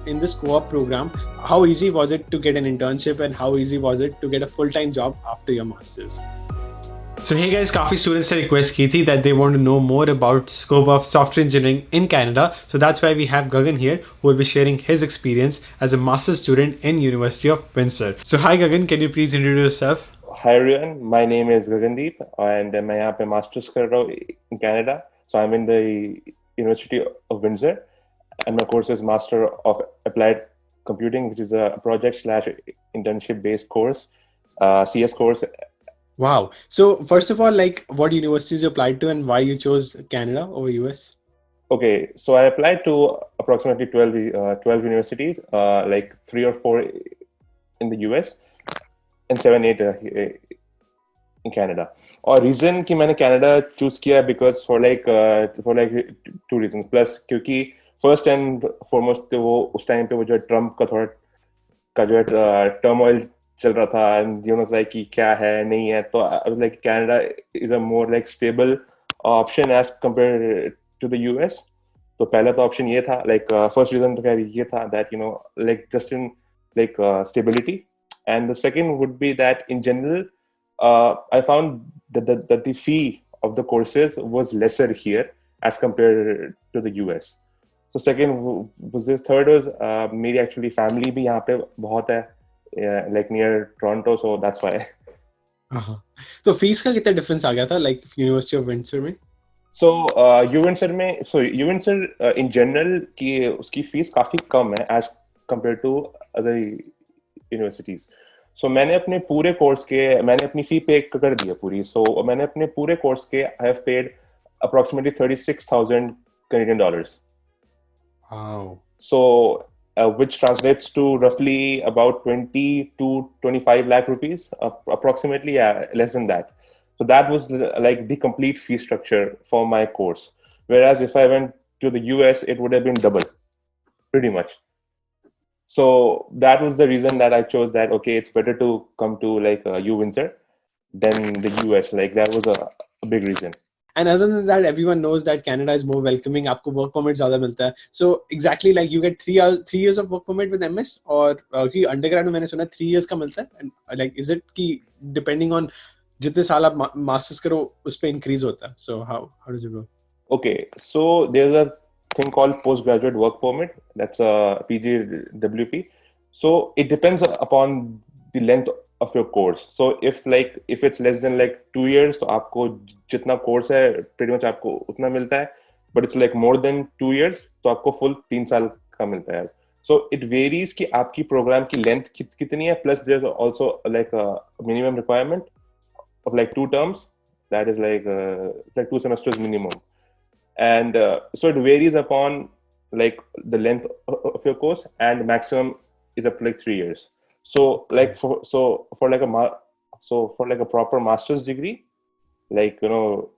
in this co-op program, how easy was it to get an internship and how easy was it to get a full-time job after your master's? So hey guys, काफी students ने request की थी that they want to know more about scope of software engineering in Canada. So that's why we have Gagan here, who will be sharing his experience as a master's student in University of Windsor. So hi Gagan, can you please introduce yourself? Hi everyone, my name is Gagandeep and मैं यहाँ पे masters कर रहा हूँ in Canada. So I'm in the University of Windsor and my course is Master of Applied Computing, which is a project/internship based course, CS course. Wow. So first of all, like what universities you applied to and why you chose Canada over US? Okay, so I applied to approximately 12 universities, like 3 or 4 in the US and 7-8 in Canada. और reason कि मैंने Canada choose किया because for like 2 reasons. Plus क्योंकि first and foremost वो उस time पे वो जो ट्रम्प का थोड़ा का जो है turmoil चल रहा था and you know like कि क्या है नहीं है तो I was like Canada is a more like stable option as compared to the US. तो पहला तो option ये था like first reason तो क्या ये था that you know like just in like stability. And the second would be that in general, I found that the fee of the courses was lesser here as compared to the US. So second was this. Third was मेरी actually family भी यहाँ पे बहुत है, like near Toronto, so that's why. तो fees का कितना difference आ गया था like University of Windsor में? So UWindsor in general कि उसकी fees काफी कम है as compared to other universities. So मैंने अपने पूरे कोर्स के मैंने अपनी फी पे कर दी है पूरी. So मैंने अपने पूरे कोर्स के I have paid approximately $36,000 Canadian dollars. Wow. So which translates to roughly about 20 to 25 lakh rupees, approximately, yeah, less than that. So that was like the complete fee structure for my course. Whereas if I went to the US, it would have been double, pretty much. So that was the reason that I chose that, okay, it's better to come to like UWindsor than the US. Like that was a big reason. And other than that, everyone knows that Canada is more welcoming. आपको work permit ज़्यादा मिलता है. So exactly like you get 3 years of work permit with MS और कि undergrad में मैंने सुना 3 years का मिलता है. And like is it कि depending on जितने साल आप masters करो उस पे increase होता है. So how does it work? Okay, so there's a thing called postgraduate work permit. That's a PGWP. So it depends upon the length of your course. So if it's less than like 2 years, तो आपको जितना course है pretty much आपको उतना मिलता है. But it's like more than 2 years, तो आपको full 3 साल का मिलता है. So it varies कि आपकी program की length कितनी है. Plus there's also like a minimum requirement of like 2 terms. That is like 2 semesters minimum. And so it varies upon like the length of your course, and maximum is up to like 3 years. So like for like a proper master's degree, like you know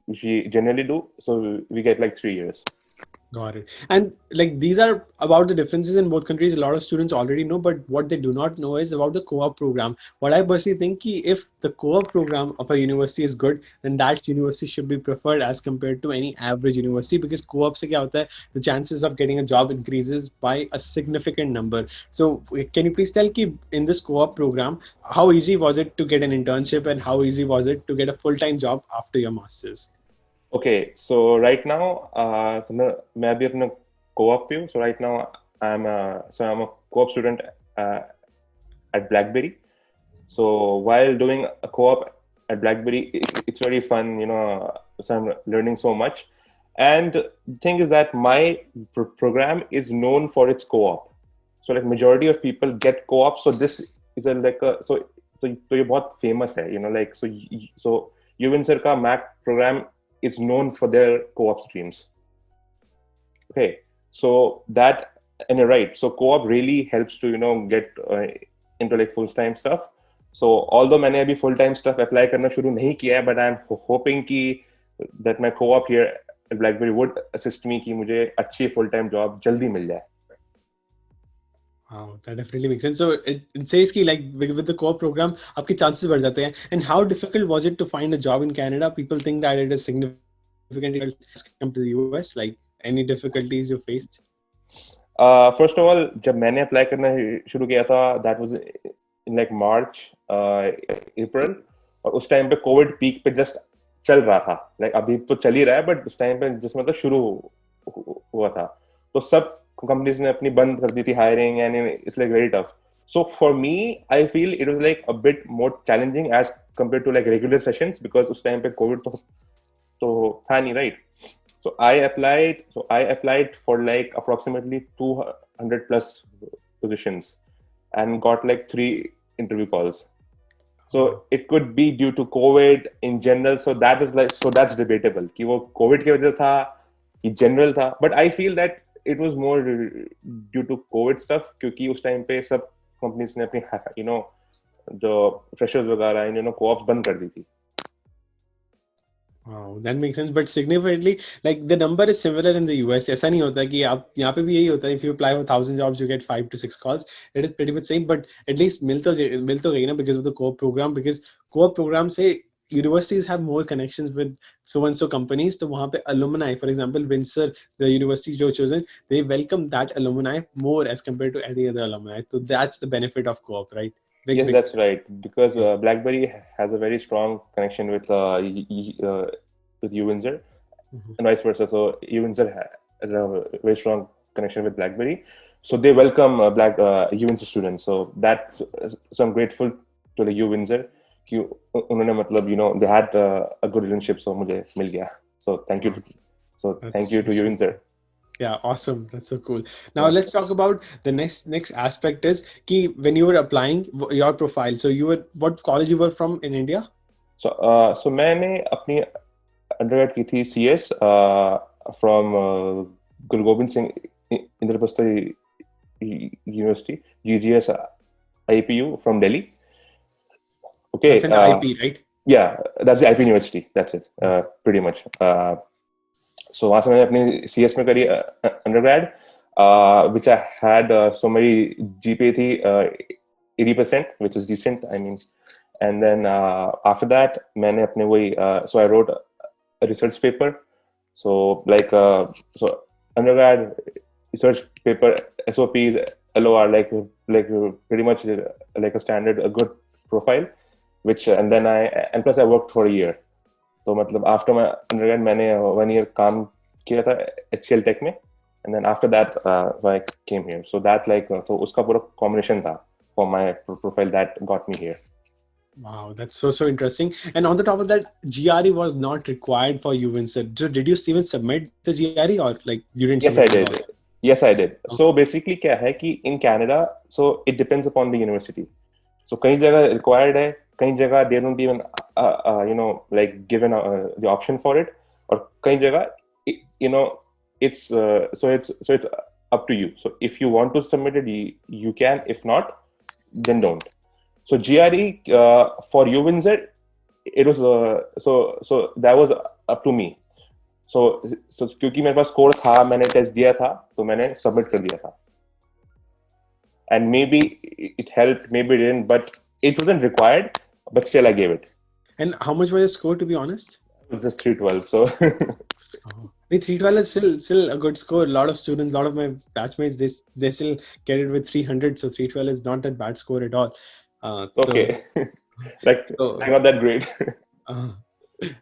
we generally do, so we get like 3 years. Got it. And like these are about the differences in both countries. A lot of students already know, but what they do not know is about the co-op program. What I personally think ki if the co-op program of a university is good, then that university should be preferred as compared to any average university, because co-op se kya hota hai, the chances of getting a job increases by a significant number. So can you please tell ki in this co-op program, how easy was it to get an internship and how easy was it to get a full-time job after your master's? Okay, so right now मैं अभी अपने co-op पे हूँ. So right now I'm a co-op student at BlackBerry. So while doing a co-op at BlackBerry, it's very fun, you know. So I'm learning so much. And the thing is that my program is known for its co-op. So like majority of people get co-op. So this is so ये बहुत famous है, you know, like so UWindsor का MAC program is known for their co-op streams. Okay, so that, and you're right. So co-op really helps to, you know, get into like full-time stuff. So although मैंने अभी full-time stuff apply करना शुरू नहीं किया है, but I'm hoping कि that my co-op here at BlackBerry would assist me कि मुझे अच्छी full-time job जल्दी मिल जाए. Wow, that definitely makes sense. So it says कि like with the co-op program, आपके chances बढ़ जाते हैं. And how difficult was it to find a job in Canada? People think that it is significantly difficult as compared to the US. Like any difficulties you faced? First of all जब मैंने apply करना शुरू किया था that was in like March April, और उस time पे Covid peak पे जस्ट चल रहा था, लाइक अभी तो चल ही रहा है बट उस टाइम पे जस्ट मतलब शुरू हुआ था, तो सब कंपनीज ने अपनी बंद कर दी थी hiring and it's like very tough. So for me, I feel it was like a bit more challenging as compared to like regular sessions because उस time पे COVID तो था नहीं, right? So I applied for like approximately 200 plus positions and got like 3 interview calls. So it could be due to COVID in general. So that's debatable कि वो COVID की वजह था कि general था. But I feel that it was more due to COVID stuff क्योंकि उस time पे सब companies ने अपनी जो freshers वगैरह co-ops बंद कर दी थी. Wow, that makes sense. But significantly, like the number is similar in the US. ऐसा नहीं होता कि आप यहाँ पे भी यही होता है. If you apply for 1,000 jobs, you get 5 to 6 calls. It is pretty much same. But at least मिल तो गई ना because of the co-op program. Because co-op program से universities have more connections with so and so companies. तो वहाँ पे alumni, for example, Windsor, the university जो chosen, they welcome that alumni more as compared to any other alumni. So that's the benefit of co-op, right? Yes, that's right. Because BlackBerry has a very strong connection with UWindsor, and vice versa. So UWindsor has a very strong connection with BlackBerry. So they welcome UWindsor students. So I'm grateful to the UWindsor. कि उन्होंने मतलब they had a good relationship. So मुझे मिल गया. So thank you. Thank you to UWindsor. Yeah, awesome. That's so cool. Now let's talk about the next aspect is कि when you were applying your profile. So what college you were from in India? So मैंने अपनी undergrad की थी CS from Guru Gobind Singh Indraprastha University, GGS IPU from Delhi. Okay. That's an IP, right? Yeah, that's the IP University. That's it. Pretty much. So वहाँ से मैंने अपनी CS में करी undergrad, which I had so many GPA थी 80%, which is decent. I mean, and then after that मैंने अपने वही so I wrote a research paper. So like so undergrad research paper SOPs LOR like pretty much like a standard a good profile, which and plus I worked for a year. तो मतलब after my undergrad मैंने 1 year काम किया था HCL Tech में, and then after that I came here. So that like तो उसका पूरा combination था for my profile that got me here. Wow, that's so interesting. And on the top of that, GRE was not required for UWindsor. So did you even submit the GRE or like you didn't? Yes, I did. Yes, I did. Okay. So basically क्या है कि in Canada, so it depends upon the university. So कई जगह required है, कई जगह they don't even like given the option for it, और कई जगह it's so it's up to you. So if you want to submit it, you can. If not, then don't. So GRE for UWindsor, it was so that was up to me. So क्योंकि मेरे पास score था, मैंने test दिया था, तो मैंने submit कर दिया था. And maybe it helped, maybe it didn't, but it wasn't required. But still, I gave it. And how much was your score, to be honest? It was just 312. So. 312 is still a good score. A lot of students, a lot of my batchmates, they still get it with 300. So 312 is not that bad score at all. Okay. I got that grade.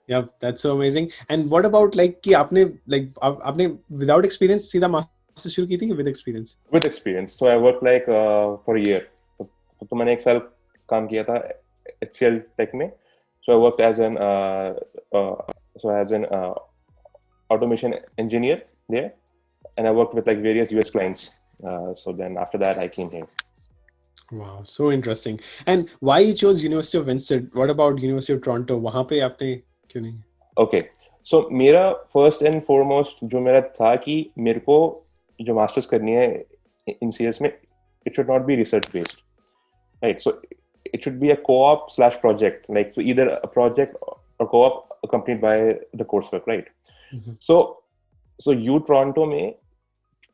Yeah, that's so amazing. And what about like कि आपने without experience सीधा master's शुरू की थी with experience? With experience. So I worked like for a year. तो मैंने 1 साल काम किया था HCL Tech में. So I worked as an automation engineer there, and I worked with like various US clients. So then after that I came here. Wow, so interesting. And why you chose University of Windsor? What about University of Toronto? वहाँ पे आपने क्यों नहीं? Okay, so मेरा first and foremost जो मेरा था कि मेरे को जो masters करनी है in CS में, it should not be research based, right? So it should be a co-op / project, like so either a project or co-op accompanied by the coursework, right? Mm-hmm. So Toronto में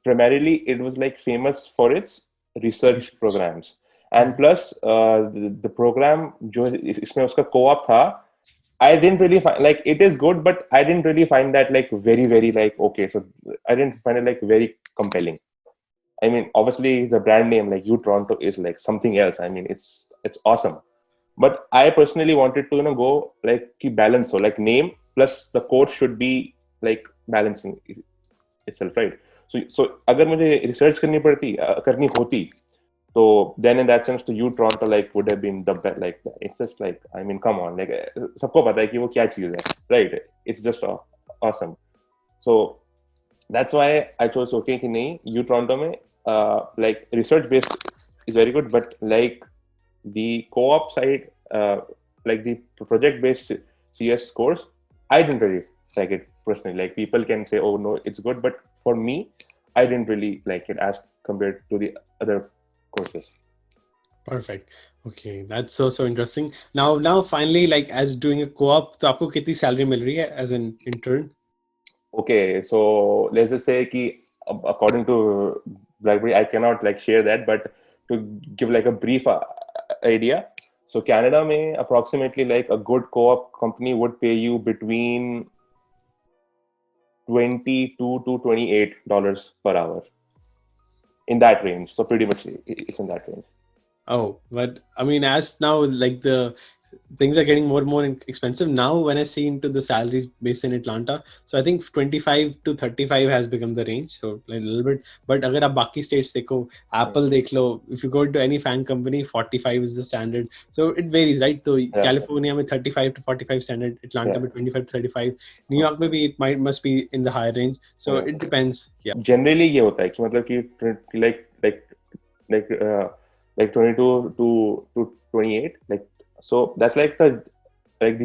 primarily it was like famous for its research programs, and plus the program जो इसमें उसका co-op था, I didn't really find like it is good, but I didn't really find that like very like okay. So I didn't find it like very compelling. I mean, obviously the brand name like U Toronto is like something else. I mean, it's awesome. But I personally wanted to, go like keep balance. So like name plus the course should be like balancing itself, right? So अगर मुझे research करनी होती, so then in that sense, तो U Toronto like would have been the best. Like it's just like, I mean, come on, like सबको पता है कि वो क्या चीज़ है, right? It's just awesome. So that's why I chose okay कि नहीं U Toronto में like research based is very good, but like the co-op side, like the project based CS course, I didn't really like it personally. Like people can say, oh no, it's good, but for me, I didn't really like it as compared to the other courses. Perfect. Okay, that's so interesting. Now finally, like as doing a co-op, तो आपको कितनी salary मिल रही है as an intern? Okay, so let's just say कि according to BlackBerry, I cannot like share that, but to give like a brief idea, so Canada में approximately like a good co-op company would pay you between $22 to $28 per hour, in that range. So pretty much it's in that range. Oh, but I mean, as now like the things are getting more and more expensive now, when I see into the salaries based in Atlanta, so I think 25 to 35 has become the range, so like a little bit. But अगर आप बाकी states देखो, Apple देख लो, if you go into any fan company, 45 is the standard. So it varies, right? So California में 35 to 45 standard, Atlanta में 25 to 35, New York में भी must be in the higher range. So it depends. Yeah. Generally ये होता है कि मतलब कि like 22 to 28, like so that's like the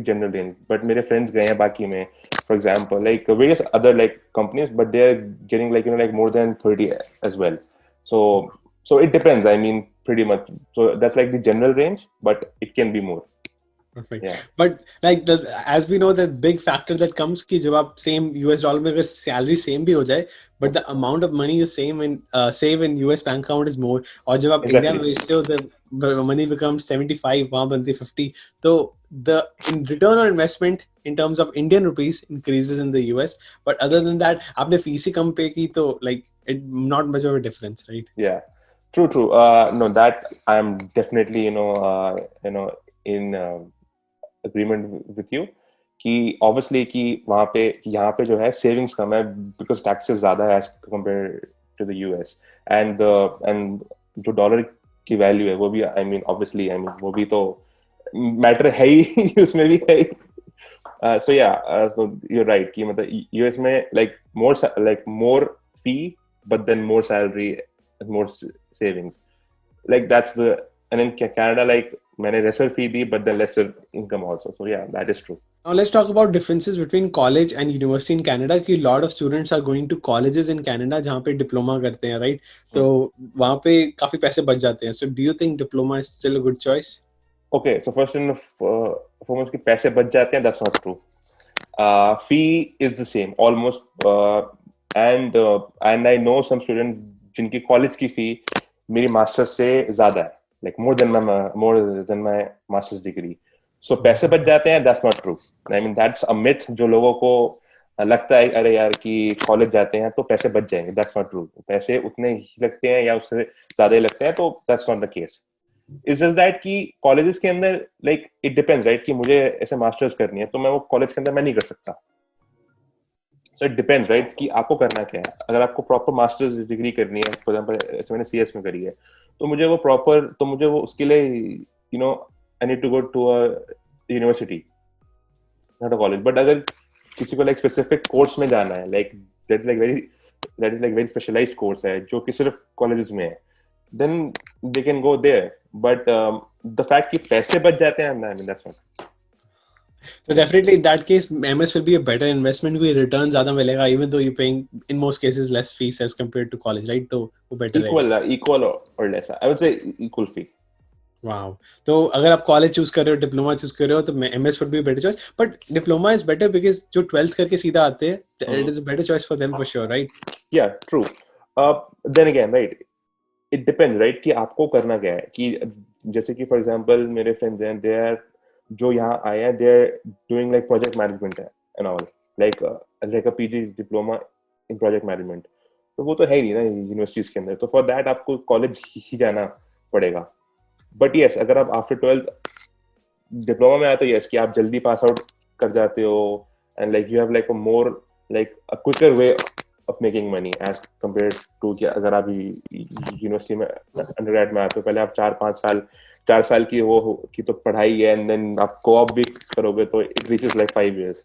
general range. But मेरे friends गए हैं बाकी में, for example, like various other like companies, but they're getting like like more than 30 as well. So it depends. I mean, pretty much. So that's like the general range, but it can be more. Perfect. Yeah. But like as we know, the big factor that comes कि जब आप same US dollar में अगर salary same भी हो जाए, but the amount of money you save in US bank account is more. और जब आप India में भेजते हो, the money becomes 75, वहाँ बनती 50. So the in return on investment in terms of Indian rupees increases in the US. But other than that, आपने fees ही कम pay की, तो like it not much of a difference, right? Yeah, true. No, that I'm definitely in agreement with you कि obviously कि वहाँ पे यहाँ पे जो है savings कम है because taxes ज़्यादा है as compared to the US, and जो dollar की value है वो भी I mean obviously वो भी तो matter है ही उसमें भी है ही. So yeah, so you're right कि मतलब US में like more fee but then more salary and more savings, like that's the, and in Canada like मैंने lesser fee the but then lesser income also. So yeah, that is true. Now let's talk about differences between college and university in Canada. कि lot of students are going to colleges in Canada जहाँ पे diploma करते हैं, right? तो वहाँ पे काफी पैसे बच जाते हैं. So do you think diploma is still a good choice? Okay, so first and foremost कि पैसे बच जाते हैं, that's not true. Fee is the same almost, and I know some students जिनकी college की fee मेरी master's से ज़्यादा है, like more than my master's degree. So पैसे बच जाते हैं, that's not true. I mean that's a myth जो लोगों को लगता है अरे यार कि कॉलेज जाते हैं तो पैसे बच जाएंगे. That's not true. पैसे उतने ही लगते हैं या उससे ज़्यादा ही लगते हैं, तो that's not the case. It's just that कि कॉलेजेस के अंदर like it depends, right? कि मुझे ऐसे मास्टर्स करनी है तो मैं वो कॉलेज के अंदर मैं नहीं कर सकता. So it depends, right? कि आपको करना क्या है. अगर आपको प्रॉपर मास्टर्स डिग्री करनी है, फॉर एग्जांपल ऐसे मैंने सीएस में करी है, तो मुझे वो उसके लिए I need to go to a university, not a college. But अगर किसी को like specific course में जाना है, like that is like very specialized course है जो कि सिर्फ colleges में है, then they can go there. But the fact कि पैसे बच जाते हैं, I mean that's not. So definitely in that case, MS will be a better investment. कोई return ज़्यादा मिलेगा, even though you're paying in most cases less fees as compared to college, right? तो वो better रहेगा. Equal or less. I would say equal fee. Wow. तो अगर आप college choose कर रहे हो, डिप्लोमा चूज कर रहे हो, तो MS would be a better choice. But diploma is better because जो 12th करके सीधा आते हैं, it is a better choice for them for sure, right? Yeah, true. Then again, right? It depends, right? कि आपको करना क्या है. कि जैसे कि for example मेरे friends हैं, they are जो यहाँ आए हैं, they are doing like project management and all, like a PG diploma in project management. तो वो तो है ही नहीं ना यूनिवर्सिटीज के अंदर, तो फॉर दैट आपको कॉलेज ही जाना पड़ेगा. बट यस, अगर आप आफ्टर 12th डिप्लोमा में आए तो यस कि आप जल्दी पास आउट कर जाते हो, and like you have like a more like a quicker way of making money as compared to कि अगर आप यूनिवर्सिटी में अंडरग्रेड में आते हो, पहले आप 4 साल की वो की तो पढ़ाई है, एंड देन आप co-op भी करोगे तो it reaches like 5 years.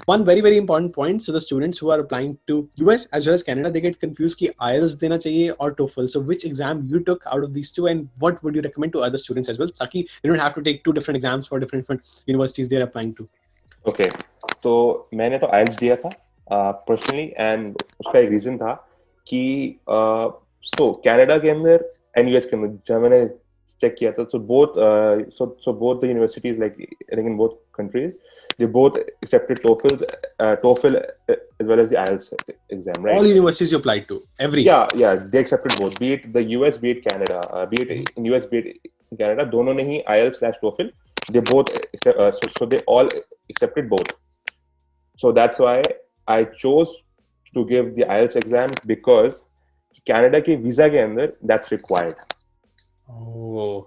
One very very important point, so the students who are applying to US as well as Canada, they get confused कि IELTS देना चाहिए और TOEFL. So which exam you took out of these two, and what would you recommend to other students as well, ताकि you don't have to take 2 different exams for different universities they're applying to. Okay, तो मैंने तो IELTS दिया था personally, and उसका एक reason था कि कनाडा के अंदर एंड यूएस के अंदर जब मैंने चेक किया था, so both the universities, like I think in both countries, they both accepted TOEFL as well as the IELTS exam, right? All universities you applied to, every. Yeah, they accepted both, be it the US, be it Canada, be it in US, be it in Canada. दोनों ने ही IELTS/TOEFL, they both so they all accepted both. So that's why I chose to give the IELTS exam, because Canada के visa के अंदर that's required. Oh,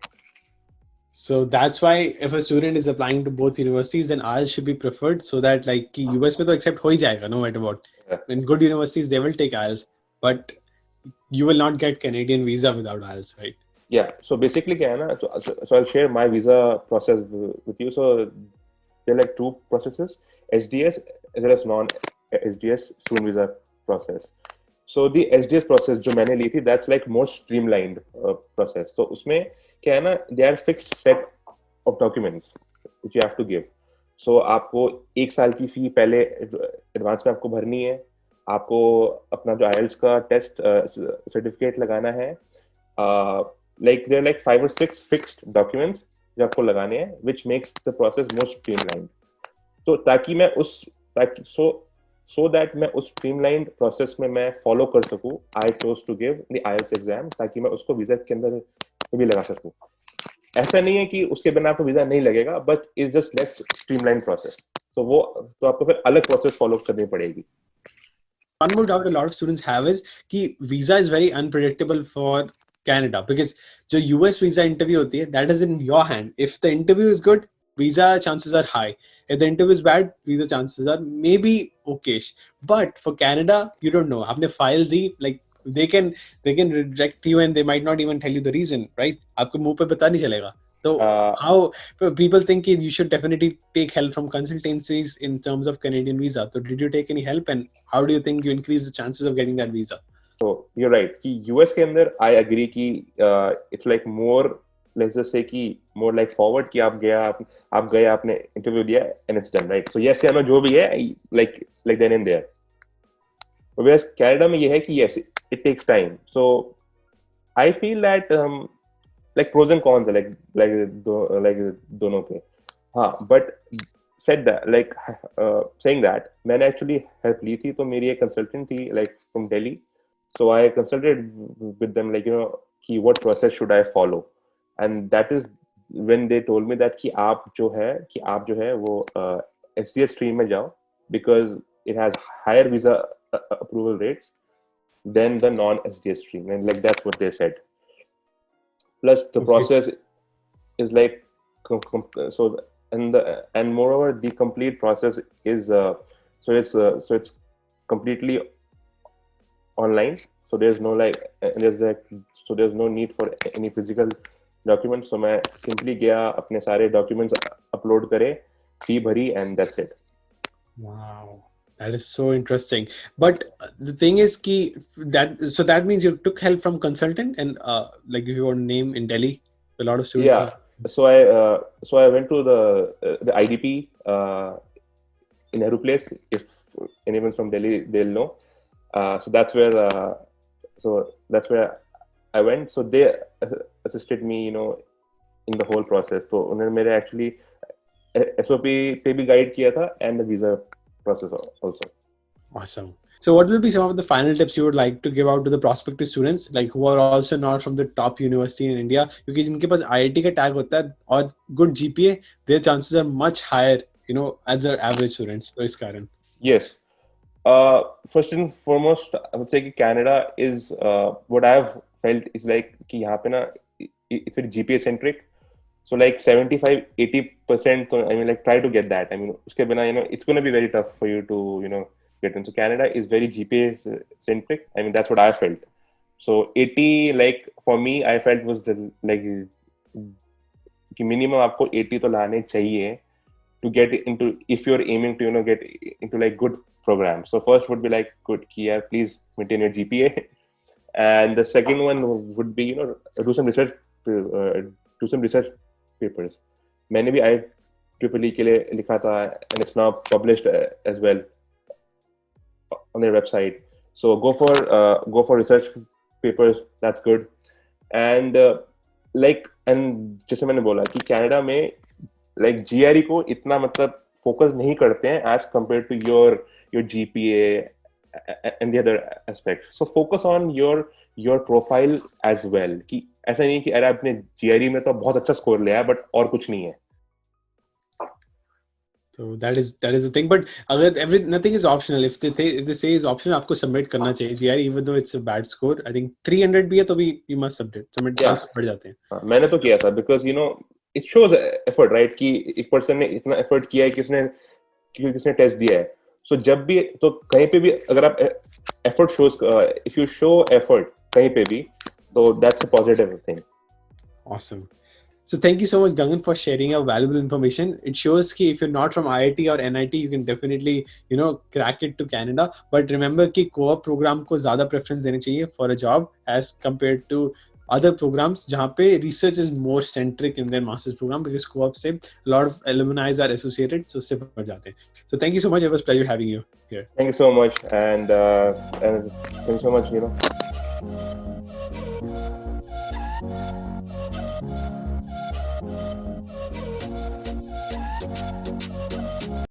so that's why if a student is applying to both universities, then IELTS should be preferred, so that like कि US में तो accept हो ही जाएगा no matter what. Yeah. In good universities they will take IELTS, but you will not get Canadian visa without IELTS, right? Yeah. So basically क्या है ना, so I'll share my visa process with you. So there are like 2 processes, SDS as well as non-SDS student visa process. So the SDS process जो मैंने ली थी, that's like more streamlined process. So उसमें क्या है ना, there are fixed set of documents which you have to give. So आपको 1 साल की फी पहले एडवांस में आपको भरनी है, आपको अपना जो IELTS का टेस्ट सर्टिफिकेट लगाना है, like there are like 5 or 6 fixed documents जो आपको लगाने हैं, which makes the process more streamlined. तो ताकि मैं so that मैं उस streamlined process में मैं follow कर सकूं, I chose to give the IELTS exam, ताकि मैं उसको वीजा के अंदर भी लगा सकूं. ऐसा नहीं है कि उसके बिना आपको वीजा नहीं लगेगा, but it's just less streamlined process. So वो तो आपको फिर अलग process follow करनी पड़ेगी. One more doubt a lot of students have is कि visa is very unpredictable for Canada, because जो US visa interview होती है, that is in your hand. If the interview is good, visa chances are high. If the interview is bad, visa chances are maybe okayish. But for Canada, you don't know. आपने file the, like they can reject you and they might not even tell you the reason, right? आपको मुंह पे पता नहीं चलेगा. So how people think you should definitely take help from consultancies in terms of Canadian visa. So did you take any help, and how do you think you increase the chances of getting that visa? So you're right कि US के अंदर I agree कि it's like more, let's just say कि more like forward कि आप गए आपने interview दिया and it's done, right? So yes या no जो भी है like then and there. Whereas Canada में ये है कि yes it takes time. So I feel that like pros and cons है like दोनों के. हाँ, but said that like saying that मैंने actually help ली थी, तो मेरी एक consultant थी like from Delhi. So I consulted with them like कि what process should I follow, and that is when they told me that कि आप जो है वो SDS stream में जाओ, because it has higher visa approval rates than the non-SDS stream, and like that's what they said. Plus the process is like so, and moreover the complete process is so it's completely online, so there's no there's no need for any physical documents. So मैं simply गया, अपने सारे documents upload करे, fee भरी, and that's it. Wow, that is so interesting. But the thing is so that means you took help from consultant, and like if you want to name in Delhi, a lot of students. Yeah. So I went to the IDP in Nehru Place. If anyone's from Delhi, they'll know. So that's where I went. So they assisted me, in the whole process. So उन्होंने मेरे actually SOP पे भी guide किया था, and the visa process also. Awesome. So what will be some of the final tips you would like to give out to the prospective students, like who are also not from the top university in India, क्योंकि जिनके पास IIT का tag होता है और good GPA, their chances are much higher, as the average students. So इस कारण. Yes. First and foremost, I would say कि Canada is what I've felt is like कि यहाँ पे ना it's very GPA centric. So like 75-80%, so I mean like try to get that. I mean उसके बिना it's going to be very tough for you to get in. So Canada is very GPA centric. I mean that's what I felt. So 80 like for me I felt was the like कि minimum आपको 80 तो लाने चाहिए to get into if you're aiming to get into like good programs. So first would be like good key, please maintain your GPA, and the second one would be do some research papers. मैंने भी IEEE के लिए लिखा था and it's now published as well on their website. So go for research papers. That's good. And and जैसे मैंने बोला कि कनाडा में like GRE को इतना मतलब focus नहीं करते हैं as compared to your GPA and the other aspects. So focus on your profile as well. कि ऐसा नहीं कि अरे आपने GRE में तो बहुत अच्छा स्कोर लिया है but और कुछ नहीं है. So that is the thing. But अगर nothing is optional. If they say is optional, आपको submit करना चाहिए GRE even though it's a bad score. I think 300 भी है तो भी you must submit. Chances बढ़ जाते हैं. हाँ, मैंने तो किया था because it shows effort, right? कि एक person ने इतना effort किया है कि किसने टेस्ट दिया है. So जब भी तो कहीं पे भी अगर आप effort shows if you show effort कहीं पे भी तो that's a positive thing. Awesome. So thank you so much, Gagan, for sharing your valuable information. It shows कि if you're not from IIT or NIT, you can definitely crack it to Canada. But remember कि co-op program को ज़्यादा preference देनी चाहिए for a job as compared to other programs जहाँ पे research is more centric in their master's program because co-op से a lot of alumni are associated, so उससे बढ़ जाते हैं. So thank you so much. It was a pleasure having you here. Thank you so much, and thank you so much.